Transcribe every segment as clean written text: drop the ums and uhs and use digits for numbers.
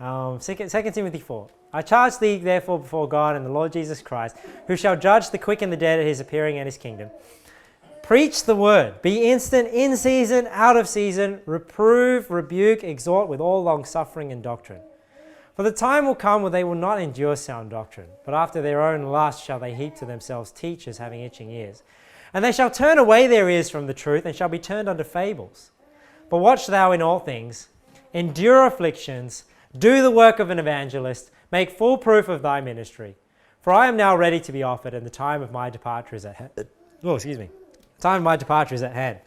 2 Timothy 4. I charge thee therefore before God and the Lord Jesus Christ, who shall judge the quick and the dead at his appearing and his kingdom. Preach the word. Be instant in season, out of season. Reprove, rebuke, exhort with all long suffering and doctrine. For the time will come when they will not endure sound doctrine, but after their own lust shall they heap to themselves teachers having itching ears. And they shall turn away their ears from the truth and shall be turned unto fables. But watch thou in all things, endure afflictions, do the work of an evangelist, make full proof of thy ministry. For I am now ready to be offered, and the time of my departure is at hand. The time of my departure is at hand.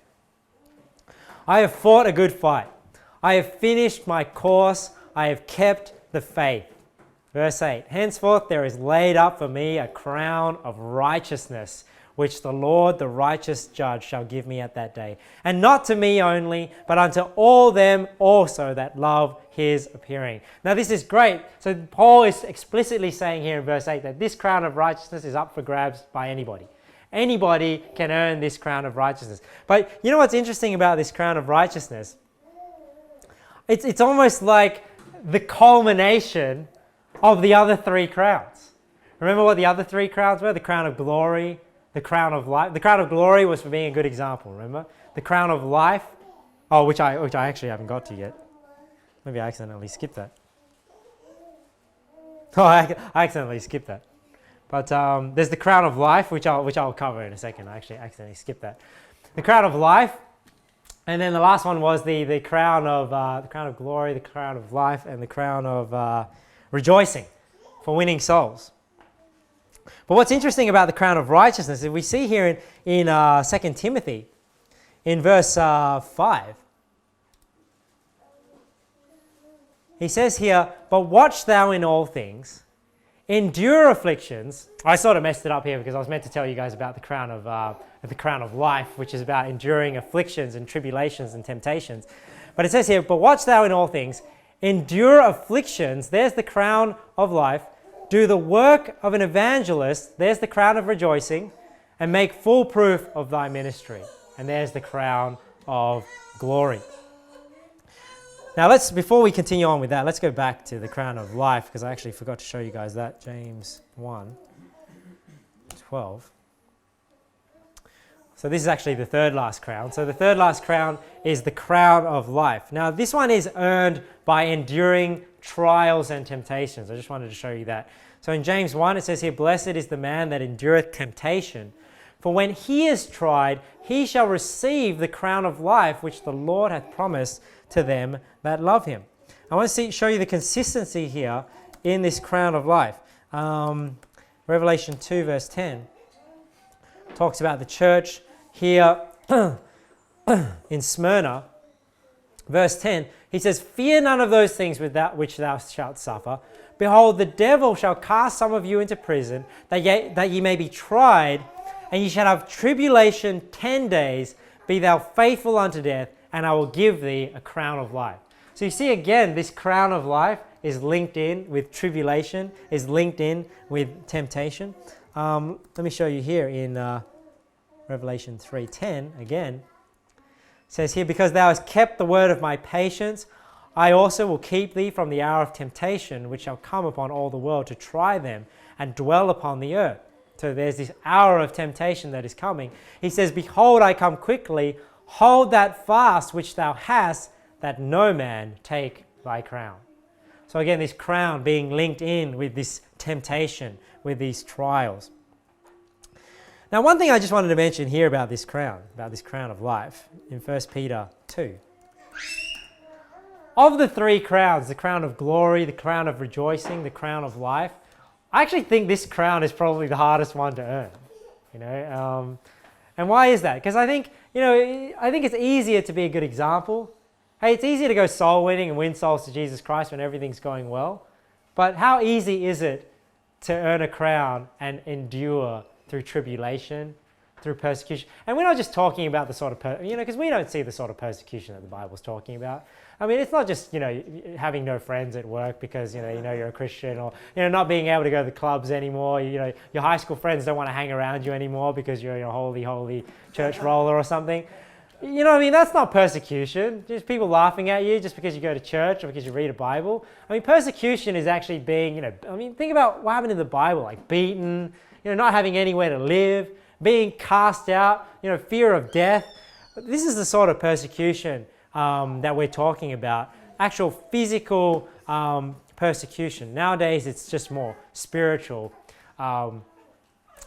I have fought a good fight. I have finished my course. I have kept the faith. Verse 8. Henceforth there is laid up for me a crown of righteousness, which the Lord, the righteous judge, shall give me at that day. And not to me only, but unto all them also that love his appearing. Now this is great. So Paul is explicitly saying here in verse 8 that this crown of righteousness is up for grabs by anybody. Anybody can earn this crown of righteousness. But you know what's interesting about this crown of righteousness? It's almost like the culmination of the other three crowns. Remember what the other three crowns were? The crown of glory, the crown of life. The crown of glory was for being a good example, remember? The crown of life, which I actually haven't got to yet. Maybe I accidentally skipped that. I accidentally skipped that. But there's the crown of life, which I'll cover in a second. I actually accidentally skipped that. The crown of life, and then the last one was the crown of glory, the crown of life, and the crown of rejoicing for winning souls. But what's interesting about the crown of righteousness is we see here in 2 Timothy, in verse 5, he says here, but watch thou in all things, endure afflictions. I sort of messed it up here because I was meant to tell you guys about the crown of life, which is about enduring afflictions and tribulations and temptations. But it says here, but watch thou in all things, endure afflictions, there's the crown of life, do the work of an evangelist, there's the crown of rejoicing, and make full proof of thy ministry, and there's the crown of glory. Now before we continue on with that, let's go back to the crown of life, because I actually forgot to show you guys that. James 1:12. So this is actually the third last crown. So the third last crown is the crown of life. Now this one is earned by enduring trials and temptations. I just wanted to show you that. So in James 1 it says here, blessed is the man that endureth temptation, for when he is tried, he shall receive the crown of life which the Lord hath promised to them that love him. I want to show you the consistency here in this crown of life. Revelation 2 verse 10 talks about the church here in Smyrna. Verse 10, he says, fear none of those things with that which thou shalt suffer. Behold, the devil shall cast some of you into prison, that ye may be tried, and ye shall have tribulation 10 days. Be thou faithful unto death, and I will give thee a crown of life. So you see again, this crown of life is linked in with tribulation, is linked in with temptation. Let me show you here in Revelation 3:10 again. It says here, because thou hast kept the word of my patience, I also will keep thee from the hour of temptation, which shall come upon all the world to try them and dwell upon the earth. So there's this hour of temptation that is coming. He says, behold, I come quickly. Hold that fast which thou hast, that no man take thy crown. So again, this crown being linked in with this temptation, with these trials. Now, one thing I just wanted to mention here about this crown of life, in 1 Peter 2. Of the three crowns, the crown of glory, the crown of rejoicing, the crown of life, I actually think this crown is probably the hardest one to earn. And why is that? Because I think it's easier to be a good example. Hey, it's easier to go soul winning and win souls to Jesus Christ when everything's going well. But how easy is it to earn a crown and endure through tribulation, through persecution? And we're not just talking about the sort of, because we don't see the sort of persecution that the Bible's talking about. I mean, it's not just, having no friends at work because, you're a Christian, or, not being able to go to the clubs anymore. Your high school friends don't want to hang around you anymore because you're a holy church roller or something. You know what I mean? That's not persecution. Just people laughing at you just because you go to church or because you read a Bible. I mean, persecution is actually being, think about what happened in the Bible, like beaten, not having anywhere to live, being cast out, fear of death. This is the sort of persecution that we're talking about, actual physical persecution. Nowadays, it's just more spiritual.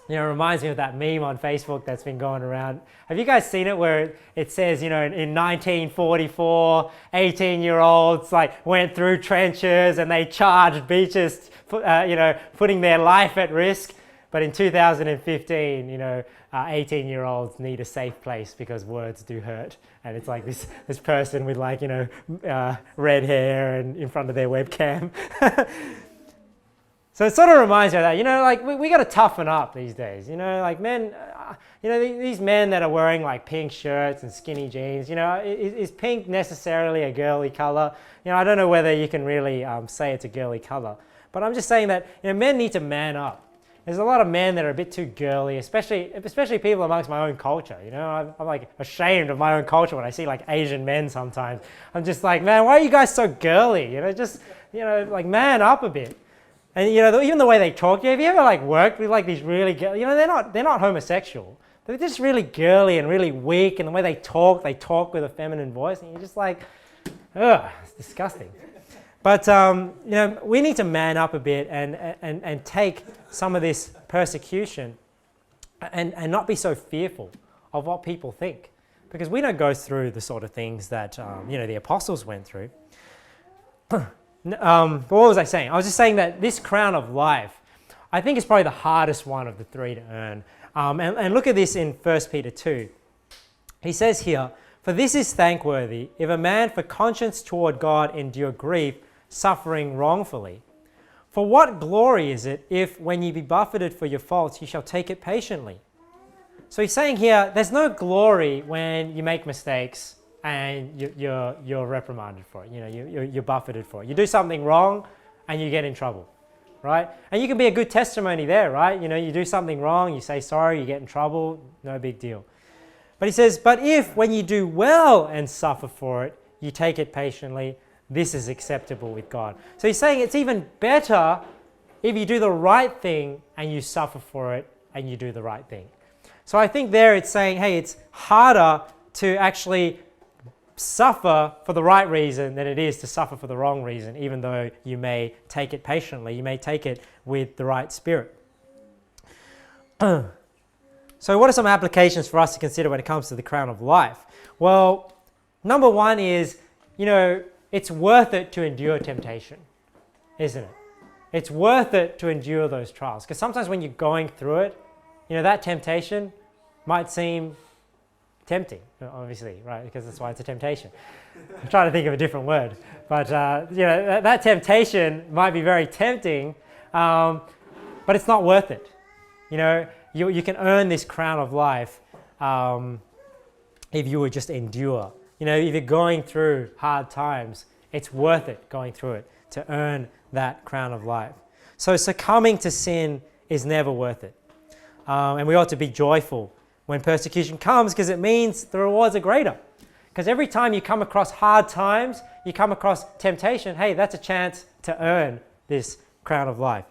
It reminds me of that meme on Facebook that's been going around. Have you guys seen it where it says, in 1944, 18-year-olds went through trenches and they charged beaches, putting their life at risk. But in 2015, 18-year-olds need a safe place because words do hurt. And it's like this person with red hair and in front of their webcam. So it sort of reminds me of that, we got to toughen up these days, men, these men that are wearing pink shirts and skinny jeans, is pink necessarily a girly color? I don't know whether you can really say it's a girly color, but I'm just saying that, men need to man up. There's a lot of men that are a bit too girly, especially people amongst my own culture, I'm ashamed of my own culture when I see Asian men sometimes. I'm just man, why are you guys so girly? Man up a bit. And even the way they talk, have you ever worked with these really girly, they're not homosexual. They're just really girly and really weak, and the way they talk with a feminine voice, and you're just ugh, it's disgusting. But we need to man up a bit and take some of this persecution and not be so fearful of what people think, because we don't go through the sort of things that the apostles went through. But what was I saying? I was just saying that this crown of life, I think, is probably the hardest one of the three to earn. And look at this in 1 Peter 2. He says here, "For this is thankworthy, if a man for conscience toward God endure grief, suffering wrongfully. For what glory is it if, when ye be buffeted for your faults, ye shall take it patiently?" So he's saying here, there's no glory when you make mistakes and you're reprimanded for it, you're buffeted for it. You do something wrong and you get in trouble, right? And you can be a good testimony there, right? You do something wrong, you say sorry, you get in trouble, no big deal. But he says, "But if when you do well and suffer for it, you take it patiently, this is acceptable with God." So he's saying it's even better if you do the right thing and you suffer for it and you do the right thing. So I think there it's saying, hey, it's harder to actually suffer for the right reason than it is to suffer for the wrong reason, even though you may take it patiently, you may take it with the right spirit. So what are some applications for us to consider when it comes to the crown of life? Well, number one is, it's worth it to endure temptation, isn't it? It's worth it to endure those trials, because sometimes when you're going through it, that temptation might seem tempting, obviously, right? Because that's why it's a temptation. I'm trying to think of a different word. But, that temptation might be very tempting, but it's not worth it. You can earn this crown of life if you would just endure. If you're going through hard times, it's worth it going through it to earn that crown of life. So succumbing to sin is never worth it. And we ought to be joyful when persecution comes, because it means the rewards are greater. Because every time you come across hard times, you come across temptation, hey, that's a chance to earn this crown of life.